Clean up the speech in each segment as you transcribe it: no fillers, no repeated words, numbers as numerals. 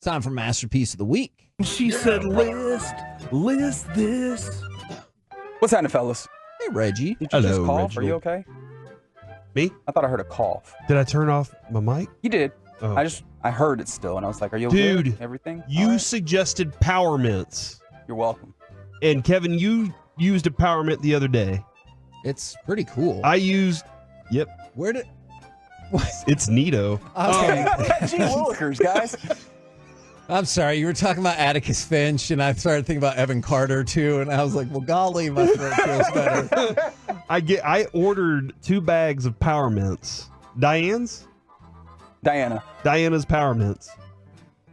It's time for Masterpiece of the Week. She said, list this. What's happening, fellas? Hey, Reggie. Did you just Hello, cough? Are you Reginald. okay? Me? I thought I heard a cough. Did I turn off my mic? You did. Oh. I heard it still, and I was like, are you Dude, good? Everything? You All right. suggested Power Mints. You're welcome. And Kevin, you used a Power Mint the other day. It's pretty cool. Yep, Where did... it's neato. Okay. Gee willikers, guys. I'm sorry. You were talking about Atticus Finch, and I started thinking about Evan Carter, too. And I was like, well, golly, my throat feels better. I ordered 2 bags of Power Mints. Diana's Power Mints.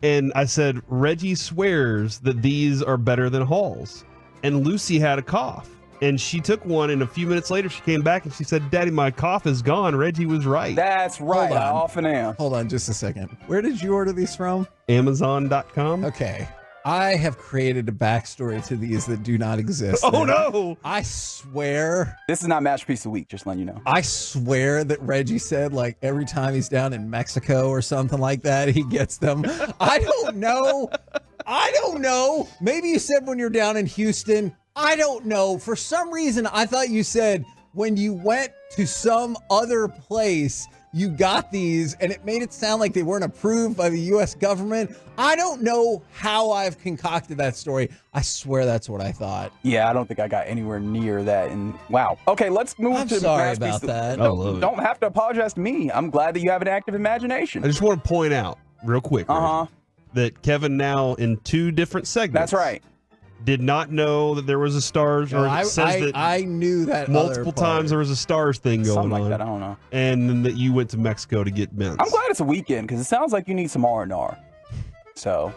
And I said, Reggie swears that these are better than Hall's. And Lucy had a cough. And she took one, and a few minutes later, she came back and she said, Daddy, my cough is gone. Reggie was right. That's right. Hold on. I often am. Hold on just a second. Where did you order these from? Amazon.com. Okay. I have created a backstory to these that do not exist. Oh, no. I swear. This is not Masterpiece of the Week, just letting you know. I swear that Reggie said, like, every time he's down in Mexico or something like that, he gets them. I don't know. Maybe you said when you're down in Houston. I don't know. For some reason, I thought you said when you went to some other place, you got these, and it made it sound like they weren't approved by the U.S. government. I don't know how I've concocted that story. I swear that's what I thought. Yeah, I don't think I got anywhere near that. And wow. Okay, let's move I'm to sorry Masterpiece about of- that. I love it. Don't have to apologize to me. I'm glad that you have an active imagination. I just want to point out real quick Uh-huh. that Kevin now in 2 different segments. That's right. Did not know that there was a stars, or I says that I knew that multiple other part. times there was a stars thing going Something like on. that. I don't know. And then that you went to Mexico to get mints. I'm glad it's a weekend because it sounds like you need some R&R. So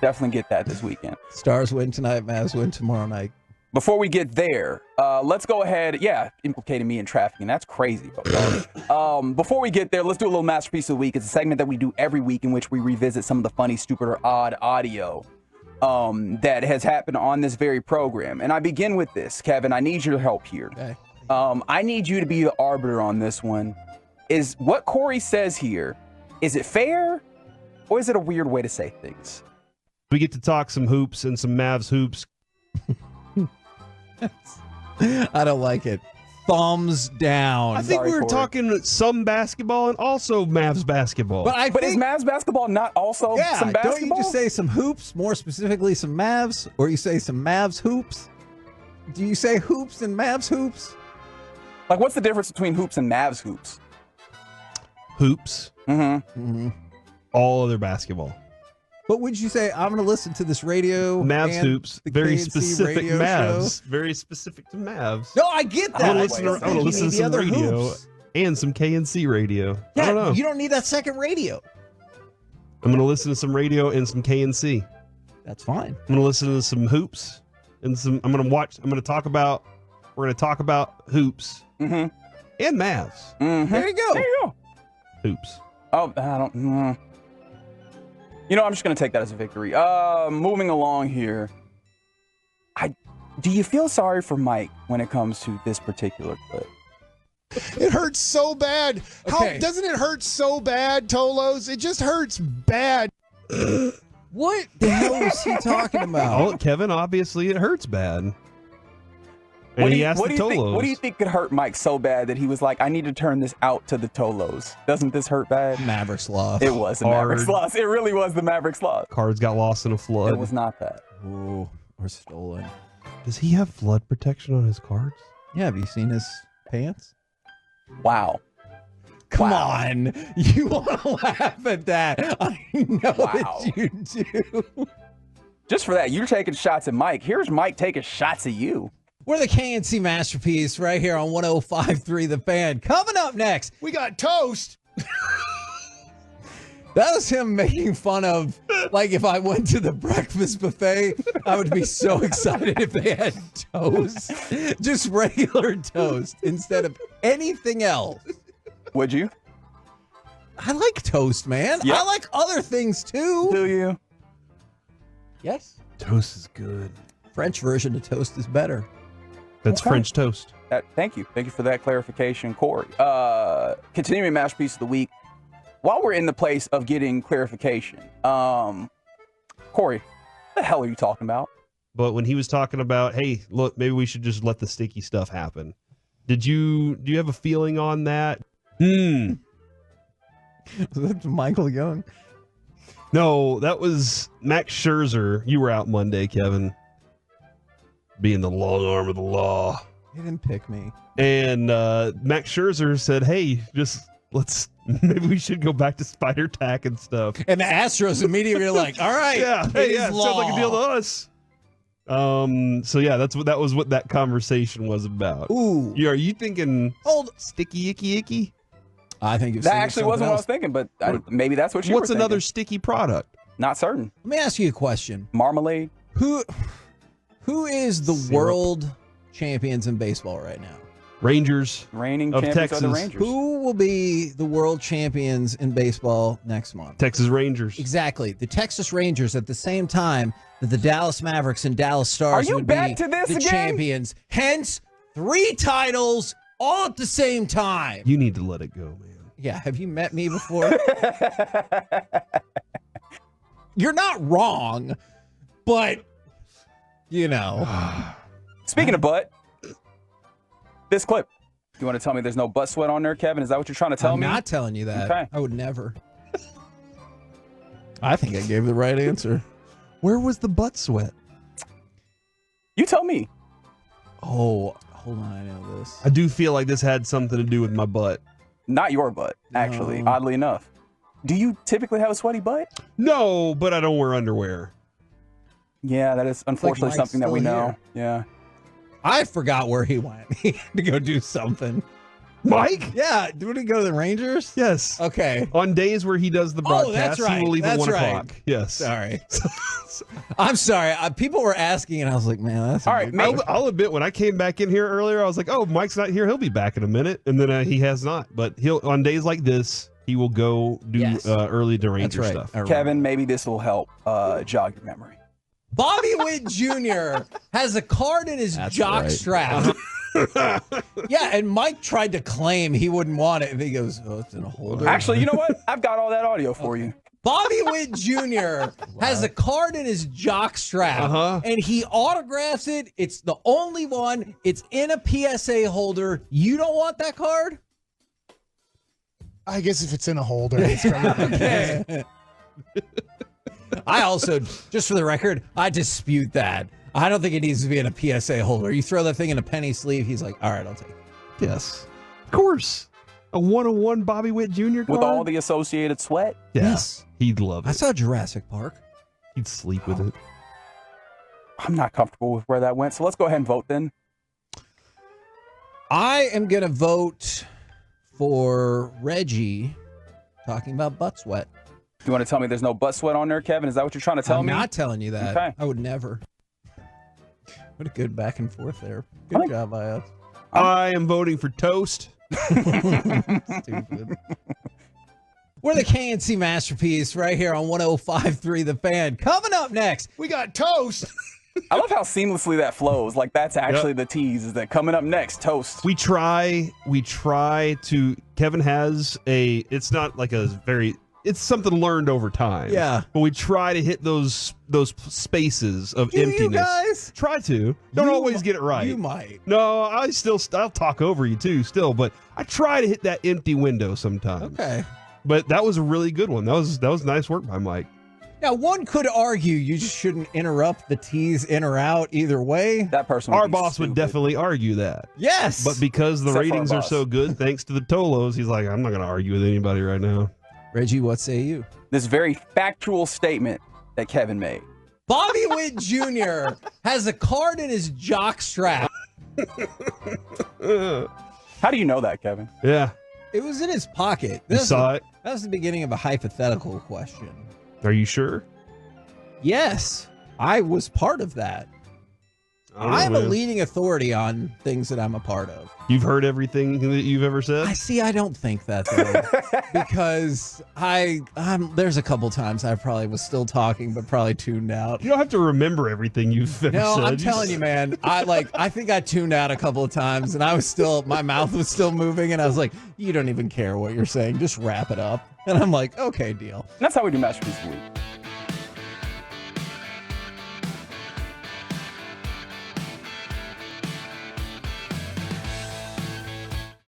definitely get that this weekend. Stars win tonight, Mavs win tomorrow night. Before we get there, let's go ahead. Yeah, implicating me in trafficking. That's crazy. Before we get there, let's do a little Masterpiece of the Week. It's a segment that we do every week in which we revisit some of the funny, stupid, or odd audio that has happened on this very program. And I begin with this. Kevin, I need your help here. Okay. I need you to be the arbiter on this one. Is what Corey says here, is it fair or is it a weird way to say things? We get to talk some hoops and some Mavs hoops. I don't like it. Thumbs down. I think Sorry, we were Corey. talking some basketball and also Mavs basketball. But But is Mavs basketball not also some basketball? don't you just say some hoops, more specifically some Mavs, or you say some Mavs hoops? Do you say hoops and Mavs hoops? Like, what's the difference between hoops and Mavs hoops? hoops, all other basketball. But would you say, I'm going to listen to this radio? Mavs and hoops, the very KNC specific radio Mavs, show? very specific to Mavs. No, I get that. I want I to listen to, see. I wanna You listen need to the some other radio hoops. and some KNC radio. I Yeah, don't know. you don't need that second radio. I'm going to listen to some radio and some KNC. That's fine. I'm going to listen to some hoops and some. I'm going to talk about. We're going to talk about hoops and Mavs. There you go. There you go. Hoops. Oh, I don't. You know, I'm just gonna take that as a victory. Moving along here. Do you feel sorry for Mike when it comes to this particular clip? It hurts so bad. Okay. How doesn't it hurt so bad, Tolos? It just hurts bad. What the hell is he talking about? Oh, Kevin, obviously it hurts bad. And What do he you- asked what the do you think- Tolos. What do you think could hurt Mike so bad that he was like, I need to turn this out to the Tolos? Doesn't this hurt bad? Mavericks lost. It was the Hard. Mavericks loss. It really was the Mavericks loss. Cards got lost in a flood. It was not that. Ooh, or stolen. Does he have flood protection on his cards? Yeah, have you seen his pants? Wow. Come Wow. on. You want to laugh at that. I know Wow. that you do. Just for that, you're taking shots at Mike. Here's Mike taking shots at you. We're the KNC Masterpiece right here on 105.3 The Fan. Coming up next, We got toast. that was him making fun of, like, if I went to the breakfast buffet, I would be so excited if they had toast. Just regular toast instead of anything else. Would you? I like toast, man. Yeah. I like other things too. Do you? Yes. Toast is good. French version of toast is better. That's Okay. French toast. Thank you. Thank you for that clarification, Corey. Continuing Masterpiece of the Week. While we're in the place of getting clarification, Corey, what the hell are you talking about? But when he was talking about, hey, look, maybe we should just let the sticky stuff happen. Do you have a feeling on that? That's Michael Young. No, that was Max Scherzer. You were out Monday, Kevin. Being the long arm of the law. He didn't pick me. And Max Scherzer said, hey, maybe we should go back to spider tack and stuff. And the Astros immediately were like, all right. Yeah, hey, yeah, it sounds like a deal to us. So yeah, that was what that conversation was about. Ooh. Are you thinking sticky icky? I think that actually wasn't what I was thinking, but maybe that's what you were What's thinking. another sticky product? Not certain. Let me ask you a question. Marmalade. Who is the world champions in baseball right now? Rangers. Reigning of champions Texas. are the Rangers. Who will be the world champions in baseball next month? Texas Rangers. Exactly. The Texas Rangers at the same time that the Dallas Mavericks and Dallas Stars Are you would back be to this the again? champions. Hence, 3 titles all at the same time. You need to let it go, man. Yeah, have you met me before? You're not wrong, but, you know. Speaking of butt, this clip. You want to tell me there's no butt sweat on there, Kevin? Is that what you're trying to tell me? I'm not telling you that. Okay. I would never. I think I gave the right answer. Where was the butt sweat? You tell me. Oh, hold on. I know this. I do feel like this had something to do with my butt. Not your butt, actually, No. oddly enough. Do you typically have a sweaty butt? No, but I don't wear underwear. Yeah, that is unfortunately Mike's something that we still know. here. Yeah. I forgot where he went. He had to go do something. Mike? Yeah. Did he go to the Rangers? Yes. Okay. On days where he does the Oh, broadcast, that's right. he will leave at That's 1 right. o'clock. Yes. Sorry. I'm sorry. People were asking, and I was like, man, that's All right, I'll admit, when I came back in here earlier, I was like, oh, Mike's not here. He'll be back in a minute. And then he has not. But on days like this, he will go do Yes. early to That's Ranger right. stuff. I remember. Kevin, maybe this will help jog your memory. Bobby Witt Jr. has a card in his That's jock right. strap. Yeah, and Mike tried to claim he wouldn't want it, and he goes, "Oh, it's in a holder." Actually, you know what? I've got all that audio for you. Bobby Witt Jr. has a card in his jock strap, and he autographs it. It's the only one. It's in a PSA holder. You don't want that card? I guess if it's in a holder, it's okay. I also, just for the record, I dispute that. I don't think it needs to be in a PSA holder. You throw that thing in a penny sleeve, he's like, all right, I'll take it. Yes. Of course. A 101 Bobby Witt Jr. card? With all the associated sweat? Yeah. Yes. He'd love it. I saw Jurassic Park. He'd sleep with it. I'm not comfortable with where that went, so let's go ahead and vote then. I am going to vote for Reggie talking about butt sweat. You want to tell me there's no butt sweat on there, Kevin? Is that what you're trying to tell I'm me? not telling you that. Okay. I would never. What a good back and forth there. Good job by us. I am voting for toast. Stupid. We're the KNC Masterpiece right here on 105.3 The Fan. Coming up next, We got toast. I love how seamlessly that flows. Like, that's actually the tease, is that coming up next, toast. We try to, Kevin has it's not like a very, it's something learned over time. Yeah. But we try to hit those spaces of Do you emptiness. guys? Try to. Don't You always mi- get it right. You might. No, I'll talk over you too still, but I try to hit that empty window sometimes. Okay. But that was a really good one. That was nice work by Mike. Now, one could argue you just shouldn't interrupt the tease in or out either way. That person would Our be boss would stupid. definitely argue that. Yes. But because the Except for our ratings are boss. so good, thanks to the Tolos, he's like, I'm not going to argue with anybody right now. Reggie, what say you? This very factual statement that Kevin made. Bobby Witt Jr. has a card in his jock strap. How do you know that, Kevin? Yeah. It was in his pocket. You saw it? That was the beginning of a hypothetical question. Are you sure? Yes, I was part of that. I'm a leading authority on things that I'm a part of. You've heard everything that you've ever said? I don't think that though, because there's a couple times I probably was still talking, but probably tuned out. You don't have to remember everything you've ever No, said. I'm telling you, man. I think I tuned out a couple of times, and my mouth was still moving, and I was like, "You don't even care what you're saying. Just wrap it up." And I'm like, "Okay, deal." And that's how we do Masterpiece of the Week.